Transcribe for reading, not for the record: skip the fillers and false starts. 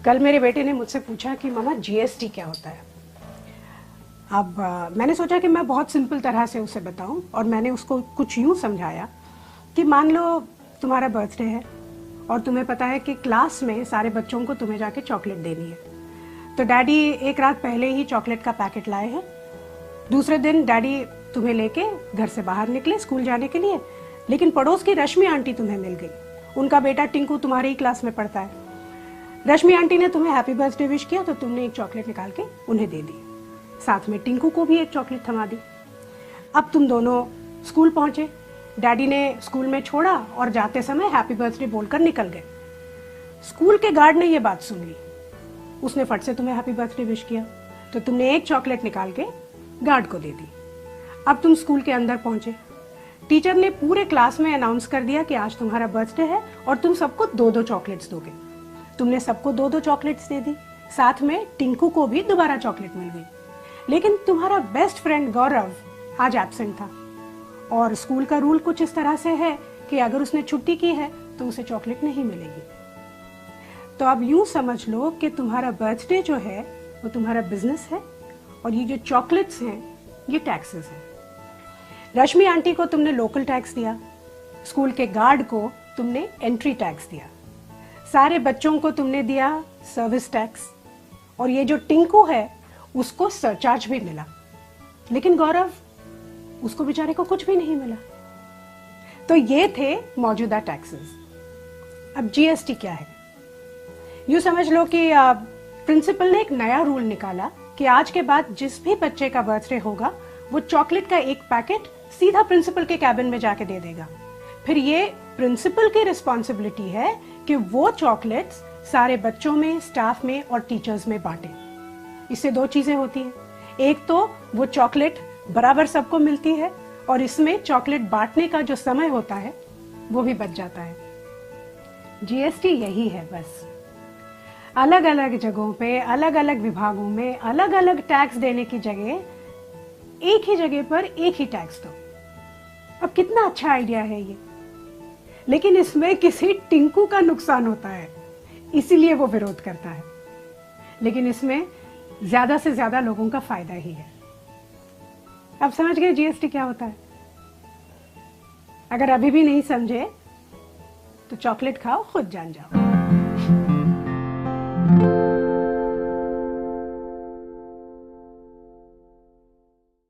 कल मेरे बेटे ने मुझसे पूछा कि मामा जीएसटी क्या होता है। अब मैंने सोचा कि मैं बहुत सिंपल तरह से उसे बताऊं, और मैंने उसको कुछ यूं समझाया कि मान लो तुम्हारा बर्थडे है और तुम्हें पता है कि क्लास में सारे बच्चों को तुम्हें जाके चॉकलेट देनी है। तो डैडी एक रात पहले ही चॉकलेट का पैकेट लाए हैं। दूसरे दिन डैडी तुम्हें लेके घर से बाहर निकले स्कूल जाने के लिए, लेकिन पड़ोस की रश्मि आंटी तुम्हें मिल गई। उनका बेटा टिंकू तुम्हारी ही क्लास में पढ़ता है। रश्मि आंटी ने तुम्हें हैप्पी बर्थडे विश किया तो तुमने एक चॉकलेट निकाल के उन्हें दे दी, साथ में टिंकू को भी एक चॉकलेट थमा दी। अब तुम दोनों स्कूल पहुंचे, डैडी ने स्कूल में छोड़ा और जाते समय हैप्पी बर्थडे बोलकर निकल गए। स्कूल के गार्ड ने यह बात सुन ली, उसने फट से तुम्हें हैप्पी बर्थडे विश किया तो तुमने एक चॉकलेट निकाल के गार्ड को दे दी। अब तुम स्कूल के अंदर पहुंचे, टीचर ने पूरे क्लास में अनाउंस कर दिया कि आज तुम्हारा बर्थडे है और तुम सबको 2-2 चॉकलेट्स दोगे। तुमने सबको 2-2 चॉकलेट्स दे दी, साथ में टिंकू को भी दोबारा चॉकलेट मिल गई। लेकिन तुम्हारा बेस्ट फ्रेंड गौरव आज एब्सेंट था और स्कूल का रूल कुछ इस तरह से है कि अगर उसने छुट्टी की है तो उसे चॉकलेट नहीं मिलेगी। तो अब यूं समझ लो कि तुम्हारा बर्थडे जो है वो तुम्हारा बिजनेस है और ये जो चॉकलेट्स हैं ये टैक्सेस हैं। रश्मि आंटी को तुमने लोकल टैक्स दिया, स्कूल के गार्ड को तुमने एंट्री टैक्स दिया, सारे बच्चों को तुमने दिया सर्विस टैक्स, और ये जो टिंकू है उसको सरचार्ज भी मिला। लेकिन गौरव, उसको बेचारे को कुछ भी नहीं मिला। तो ये थे मौजूदा टैक्सेस। अब जीएसटी क्या है? यूं समझ लो कि प्रिंसिपल ने एक नया रूल निकाला कि आज के बाद जिस भी बच्चे का बर्थडे होगा वो चॉकलेट का एक पैकेट सीधा प्रिंसिपल के कैबिन में जाके दे देगा। फिर ये प्रिंसिपल की रिस्पॉन्सिबिलिटी है कि वो चॉकलेट्स सारे बच्चों में, स्टाफ में और टीचर्स में बांटे। इससे 2 चीजें होती हैं, एक तो वो चॉकलेट बराबर सबको मिलती है और इसमें चॉकलेट बांटने का जो समय होता है वो भी बच जाता है। जीएसटी यही है बस। अलग अलग जगहों पे, अलग अलग विभागों में अलग अलग टैक्स देने की जगह एक ही जगह पर एक ही टैक्स दो। अब कितना अच्छा आइडिया है ये, लेकिन इसमें किसी टिंकू का नुकसान होता है, इसीलिए वो विरोध करता है। लेकिन इसमें ज्यादा से ज्यादा लोगों का फायदा ही है। अब समझ गए जीएसटी क्या होता है? अगर अभी भी नहीं समझे तो चॉकलेट खाओ, खुद जान जाओ।